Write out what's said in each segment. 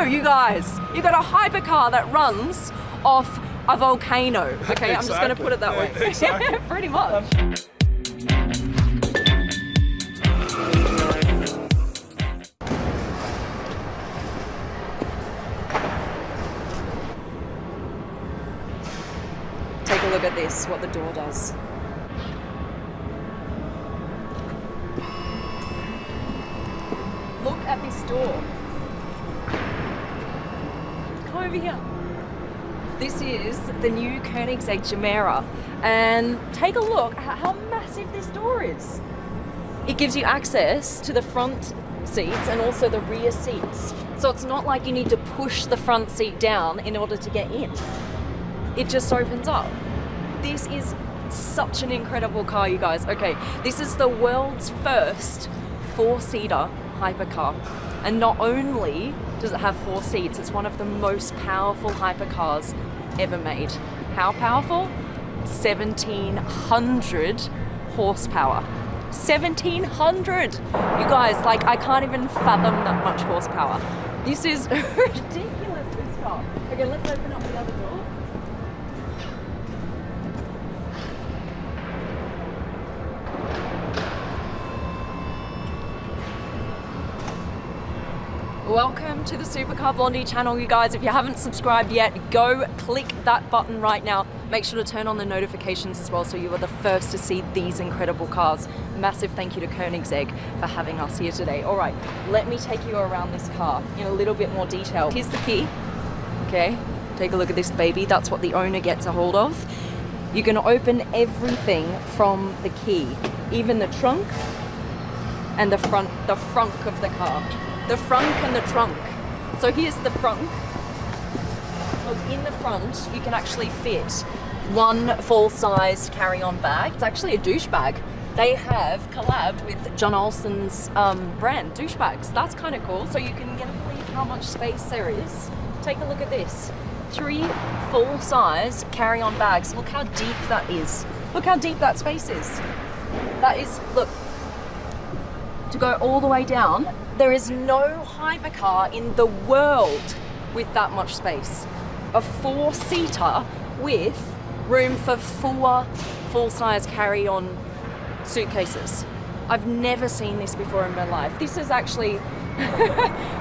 you guys. You got a hypercar that runs off a volcano. Okay, I'm just gonna put it that way. Exactly. Pretty much. Take a look at this, what the door does. Look at this door. Come over here. This is the new Koenigsegg Gemera, and take a look at how massive this door is. It gives you access to the front seats and also the rear seats. So it's not like you need to push the front seat down in order to get in. It just opens up. This is such an incredible car, you guys. Okay, this is the world's first four-seater hypercar. And not only does it have 4 seats, it's one of the most powerful hypercars ever made. How powerful? 1,700 horsepower. 1,700! You guys, like, I can't even fathom that much horsepower. This is ridiculous, this car. Okay, let's open up the other door. Welcome to the Supercar Blondie channel, you guys. If you haven't subscribed yet, go click that button right now. Make sure to turn on the notifications as well so you are the first to see these incredible cars. Massive thank you to Koenigsegg for having us here today. All right, let me take you around this car in a little bit more detail. Here's the key. Okay, take a look at this baby. That's what the owner gets a hold of. You can open everything from the key, even the trunk and the front of the car. The front and the trunk. So here's the front. Look, in the front, you can actually fit one full-size carry-on bag. It's actually a douche bag. They have collabed with John Olsen's brand, douche bags. That's kind of cool. So you can get a believe how much space there is. Take a look at this. 3 full-size carry-on bags. Look how deep that is. Look how deep that space is. That is, look, to go all the way down. There is no hypercar in the world with that much space. A 4-seater with room for 4 full-size carry-on suitcases. I've never seen this before in my life. This is actually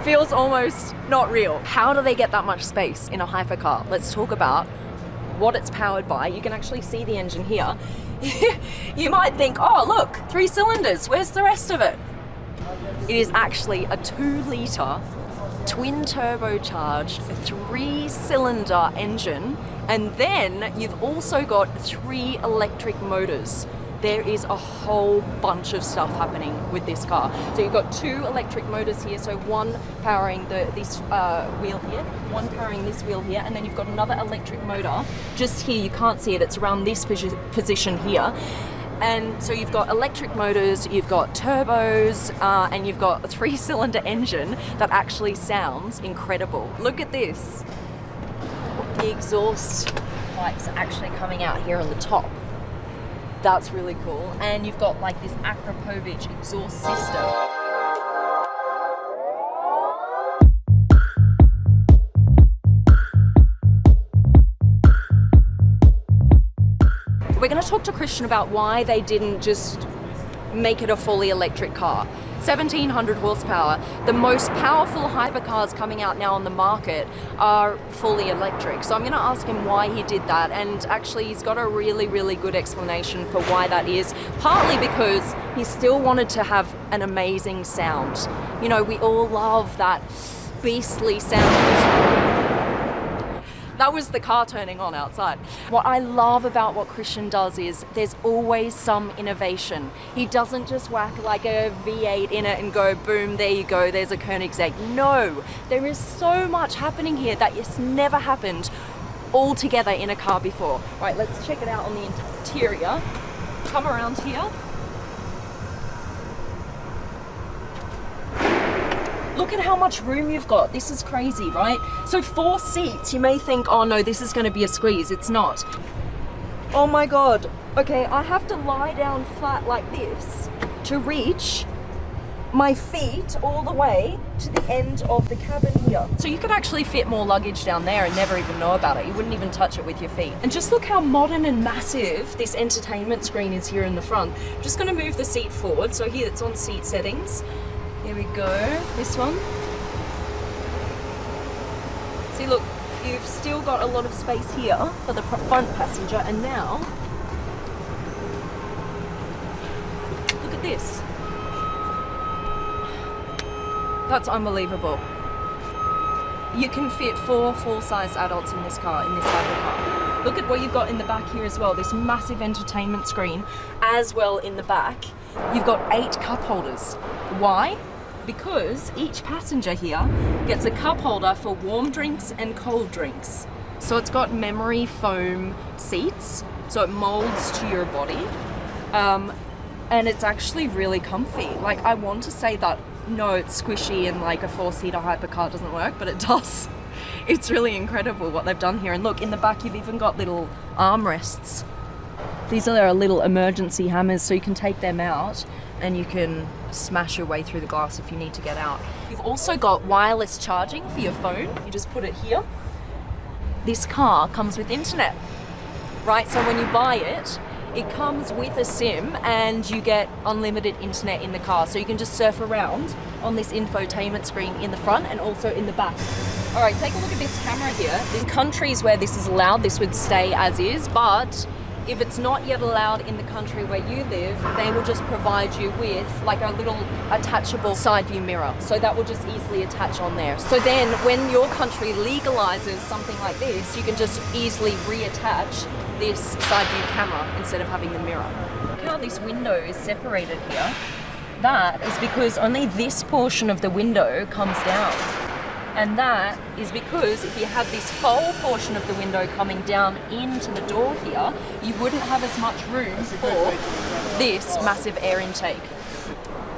feels almost not real. How do they get that much space in a hypercar? Let's talk about what it's powered by. You can actually see the engine here. You might think, oh look, 3 cylinders, where's the rest of it? It is actually a 2-litre twin turbocharged 3-cylinder engine, and then you've also got 3 electric motors. There is a whole bunch of stuff happening with this car. So you've got 2 electric motors here, so one powering this wheel here, one powering this wheel here, and then you've got another electric motor just here. You can't see it, it's around this position here. And so you've got electric motors, you've got turbos, and you've got a 3-cylinder engine that actually sounds incredible. Look at this. The exhaust pipes are actually coming out here on the top. That's really cool. And you've got like this Akrapovic exhaust system. We're going to talk to Christian about why they didn't just make it a fully electric car. 1,700 horsepower. The most powerful hypercars coming out now on the market are fully electric. So I'm going to ask him why he did that, and actually he's got a really, really good explanation for why that is. Partly because he still wanted to have an amazing sound. You know, we all love that beastly sound. That was the car turning on outside. What I love about what Christian does is there's always some innovation. He doesn't just whack like a V8 in it and go, boom, there you go, there's a Koenigsegg. No, there is so much happening here that has never happened all together in a car before. Right, let's check it out on the interior. Come around here. Look at how much room you've got. This is crazy, right? So 4 seats, you may think, oh no, this is going to be a squeeze. It's not. Oh my God. Okay, I have to lie down flat like this to reach my feet all the way to the end of the cabin here. So you could actually fit more luggage down there and never even know about it. You wouldn't even touch it with your feet. And just look how modern and massive this entertainment screen is here in the front. I'm just gonna move the seat forward. So here it's on seat settings. Here we go, this one. See, look, you've still got a lot of space here for the front passenger, and now, look at this. That's unbelievable. You can fit 4 full-size adults in this car, in this type of car. Look at what you've got in the back here as well, this massive entertainment screen as well in the back. You've got 8 cup holders. Why? Because each passenger here gets a cup holder for warm drinks and cold drinks. So it's got memory foam seats, so it molds to your body. And it's actually really comfy. Like, I want to say that, no, it's squishy and like a 4-seater hypercar doesn't work, but it does. It's really incredible what they've done here. And look, in the back, you've even got little armrests. These are their little emergency hammers, so you can take them out and you can smash your way through the glass if you need to get out. You've also got wireless charging for your phone. You just put it here. This car comes with internet, right? So when you buy it, it comes with a SIM and you get unlimited internet in the car. So you can just surf around on this infotainment screen in the front and also in the back. All right, take a look at this camera here. In countries where this is allowed, this would stay as is, but if it's not yet allowed in the country where you live, they will just provide you with like a little attachable side view mirror. So that will just easily attach on there. So then when your country legalizes something like this, you can just easily reattach this side view camera instead of having the mirror. Look how this window is separated here. That is because only this portion of the window comes down. And that is because if you had this whole portion of the window coming down into the door here, you wouldn't have as much room for this massive air intake.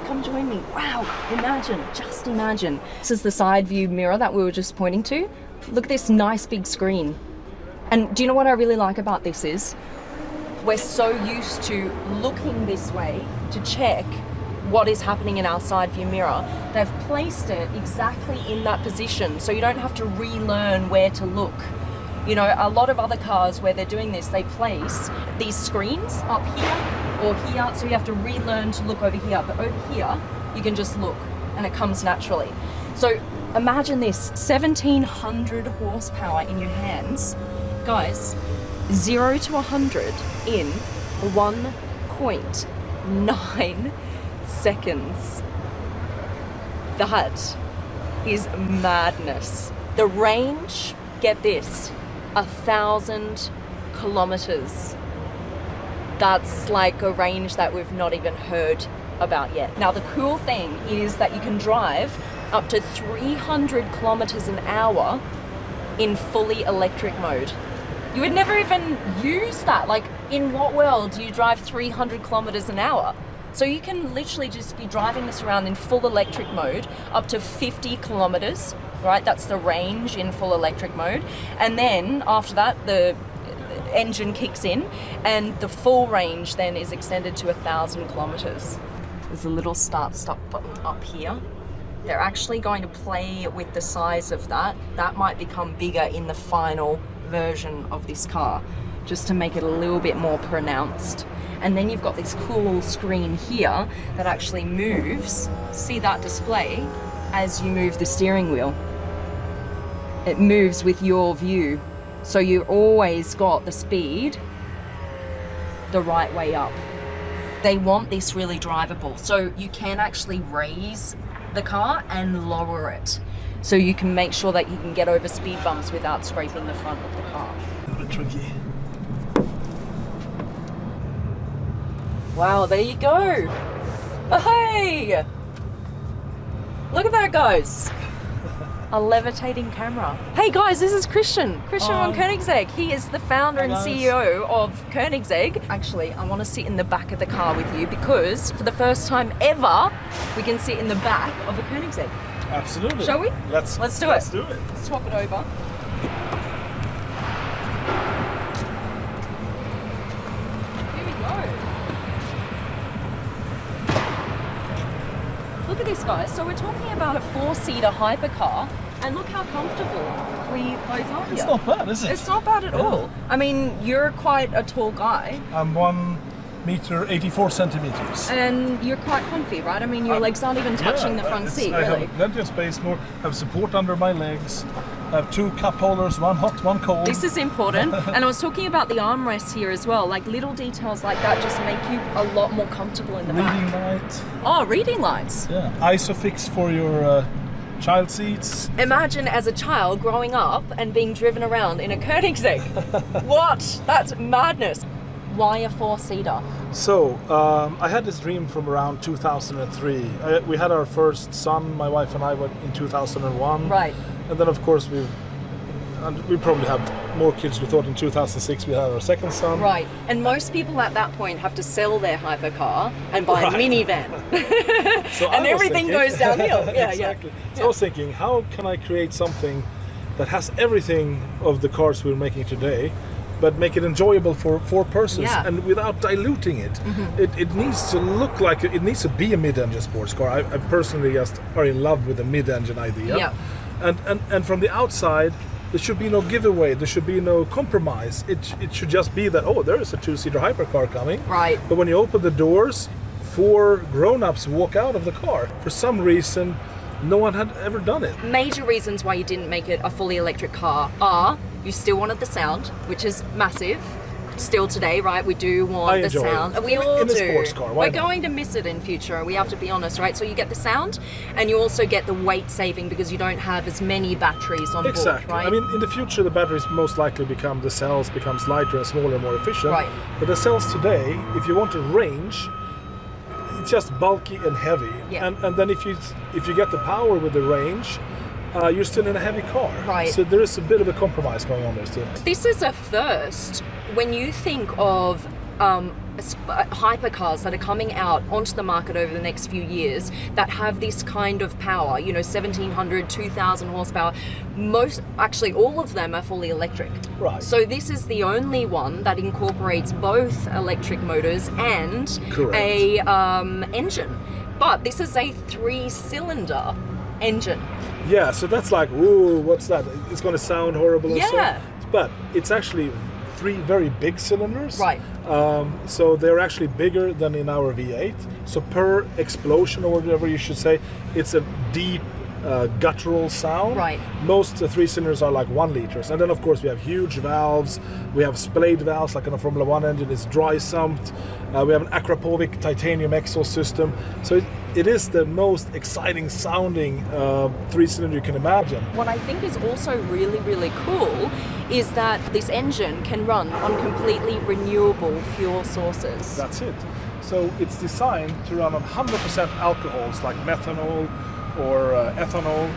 Come join me. Wow, imagine, just imagine. This is the side view mirror that we were just pointing to. Look at this nice big screen. And do you know what I really like about this is, we're so used to looking this way to check what is happening in our side view mirror. They've placed it exactly in that position, so you don't have to relearn where to look. You know, a lot of other cars where they're doing this, they place these screens up here or here, so you have to relearn to look over here. But over here, you can just look and it comes naturally. So imagine this, 1700 horsepower in your hands. Guys, 0 to 100 in 1.9 seconds. That is madness. The range, get this, 1,000 kilometers. That's like a range that we've not even heard about yet. Now the cool thing is that you can drive up to 300 kilometers an hour in fully electric mode. You would never even use that. Like, in what world do you drive 300 kilometers an hour? So you can literally just be driving this around in full electric mode up to 50 kilometers, right? That's the range in full electric mode. And then after that, the engine kicks in and the full range then is extended to 1,000 kilometers. There's a little start-stop button up here. They're actually going to play with the size of that. That might become bigger in the final version of this car, just to make it a little bit more pronounced. And then you've got this cool screen here that actually moves. See that display as you move the steering wheel. It moves with your view. So you always got the speed the right way up. They want this really drivable. So you can actually raise the car and lower it. So you can make sure that you can get over speed bumps without scraping the front of the car. A bit tricky. Wow, there you go. Oh, hey! Look at that, guys. A levitating camera. Hey guys, this is Christian von Koenigsegg. He is the founder and CEO of Koenigsegg. Actually, I want to sit in the back of the car with you because for the first time ever, we can sit in the back of a Koenigsegg. Absolutely. Shall we? Let's do it. Let's do it. Let's swap it over. Here we go. Look at this, guys. So we're talking about a 4-seater hypercar, and look how comfortable we both are here. It's not bad, is it? It's not bad at all. I mean, you're quite a tall guy. I'm 1 meter 84 centimeters. And you're quite comfy, right? I mean, your legs aren't even touching the front seat, I really. have plenty of space, more. I have support under my legs. I have 2 cup holders, one hot, one cold. This is important. And I was talking about the armrests here as well. Like little details like that just make you a lot more comfortable in the Reading back. light. Oh, reading lights. Yeah. Isofix for your child seats. Imagine as a child growing up and being driven around in a Koenigsegg. What? That's madness. Why a 4-seater? So, I had this dream from around 2003. We had our first son, my wife and I, went in 2001. Right. And then, of course, we probably had more kids. We thought in 2006 we had our second son. Right. And most people at that point have to sell their hypercar and buy a minivan. So and everything goes downhill. Yeah, exactly. yeah. So I was thinking, how can I create something that has everything of the cars we're making today, but make it enjoyable for 4 persons, and without diluting it. It needs to look like, it needs to be a mid-engine sports car. I personally just are in love with the mid-engine idea. Yeah. And from the outside, there should be no giveaway, there should be no compromise. It should just be that, oh, there is a 2-seater hypercar coming. Right. But when you open the doors, 4 grown-ups walk out of the car. For some reason, no one had ever done it. Major reasons why you didn't make it a fully electric car are you still wanted the sound, which is massive. Still today, right? We do want the sound. We all in do. a sports car. We're going to miss it in future. We have to be honest, right? So you get the sound, and you also get the weight saving because you don't have as many batteries on board, right? I mean, in the future, the batteries most likely the cells becomes lighter and smaller, more efficient. Right. But the cells today, if you want a range, it's just bulky and heavy. Yeah. And then if you get the power with the range, you're still in a heavy car. Right. So there is a bit of a compromise going on there still. This is a first. When you think of hypercars that are coming out onto the market over the next few years that have this kind of power, 1700, 2000 horsepower, actually all of them are fully electric. Right. So this is the only one that incorporates both electric motors and a engine. But this is a 3-cylinder engine. Yeah, so that's like, ooh, what's that? It's going to sound horrible and so. But it's actually 3 very big cylinders. Right. So they're actually bigger than in our V8. So per explosion, or whatever you should say, it's a deep guttural sound. Right. Most 3 cylinders are like 1 liters. And then of course we have huge valves. We have splayed valves like in a Formula 1 engine. It's dry sumped. We have an Akrapovic titanium exhaust system. So it is the most exciting sounding 3-cylinder you can imagine. What I think is also really, really cool is that this engine can run on completely renewable fuel sources. That's it. So it's designed to run on 100% alcohols like methanol or ethanol.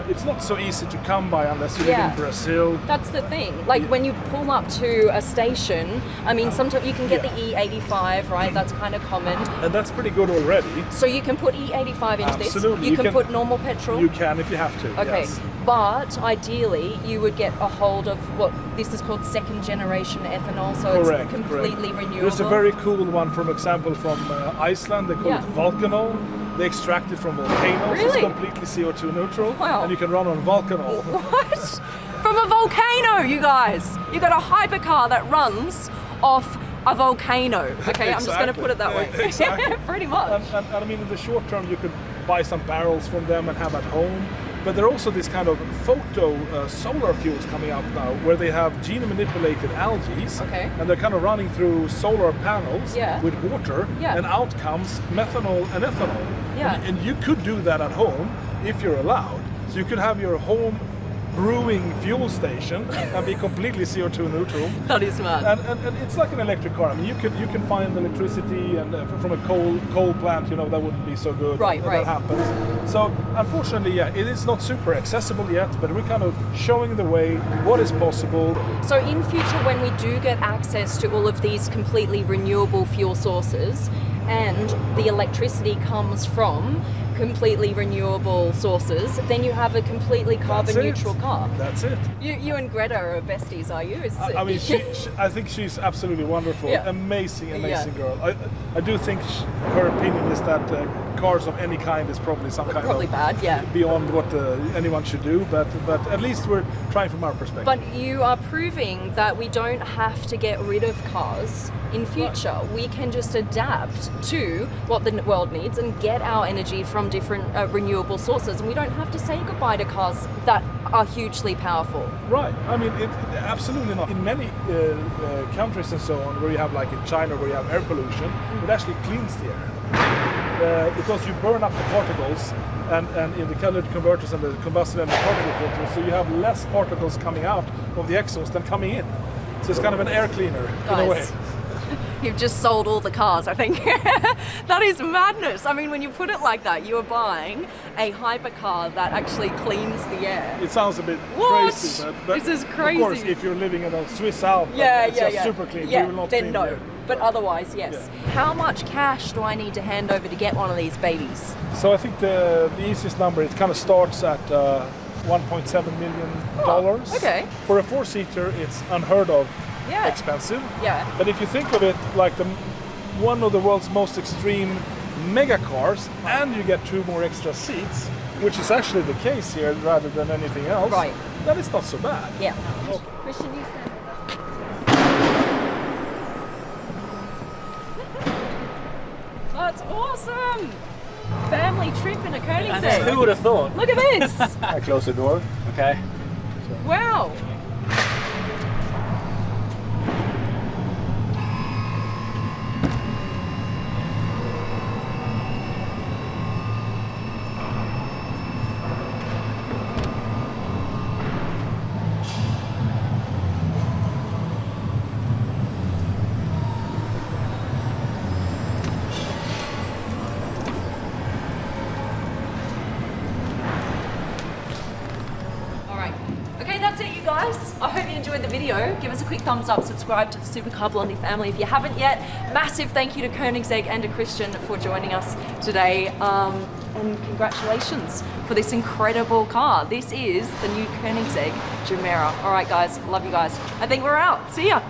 It's not so easy to come by unless you live in Brazil. That's the thing. Like when you pull up to a station, I mean, sometimes you can get the E85, right? That's kind of common. And that's pretty good already. So you can put E85 into this? Absolutely. You can put normal petrol? You can if you have to, Okay. yes. But ideally, you would get a hold of what this is called second generation ethanol, so it's completely renewable. There's a very cool one, for example, from Iceland. They call it Volcanol. They extract it from volcanoes. Really? It's completely CO2 neutral. Wow. And you can run on Volcanol. What? From a volcano, you guys! You got a hypercar that runs off a volcano. Okay, I'm just going to put it that way. Exactly. Pretty much. And I mean, in the short term, you could buy some barrels from them and have at home. But there are also this kind of photo solar fuels coming out now, where they have gene-manipulated algae, and they're kind of running through solar panels with water, and out comes methanol and ethanol. And you could do that at home if you're allowed. So you could have your home brewing fuel station and be completely CO2 neutral. That is mad. And it's like an electric car. I mean, you can find electricity and from a coal plant, that wouldn't be so good. Right. That happens. So unfortunately, it is not super accessible yet, but we're kind of showing the way what is possible. So in future, when we do get access to all of these completely renewable fuel sources, and the electricity comes from completely renewable sources, then you have a completely carbon neutral car. That's it. You and Greta are besties, are you? I mean, I think she's absolutely wonderful. Yeah. Amazing girl. I do think her opinion is that cars of any kind is probably some kind probably of bad, yeah. beyond what anyone should do. But at least we're trying from our perspective. But you are proving that we don't have to get rid of cars in future. Right. We can just adapt to what the world needs and get our energy from different renewable sources, and we don't have to say goodbye to cars that are hugely powerful. Right. I mean, absolutely not. In many countries and so on, where you have, like in China, where you have air pollution, it actually cleans the air. Because you burn up the particles and in the catalytic converters and the combustion and the particle filters, so you have less particles coming out of the exhaust than coming in. So it's kind of an air cleaner in a way. You've just sold all the cars, I think. That is madness. I mean, when you put it like that, you are buying a hypercar that actually cleans the air. It sounds a bit crazy, but this is crazy. Of course, if you're living in a Swiss Alps, it's just super clean. Yeah, we will not then clean no. the air. But otherwise, yes. Yeah. How much cash do I need to hand over to get one of these babies? So I think the easiest number, it kind of starts at $1.7 million. Okay. For a four-seater, it's unheard of expensive. Yeah. But if you think of it like one of the world's most extreme mega cars, and you get 2 more extra seats, which is actually the case here rather than anything else, then it's not so bad. Yeah. Okay. Christian, you said that's awesome! Family trip in a Koenigsegg. Who would have thought? Look at this! I close the door. Okay. Wow! That's it, you guys. I hope you enjoyed the video. Give us a quick thumbs up, subscribe to the Supercar Blondie family if you haven't yet. Massive thank you to Koenigsegg and to Christian for joining us today. And congratulations for this incredible car. This is the new Koenigsegg Jumeirah. All right, guys. Love you guys. I think we're out. See ya.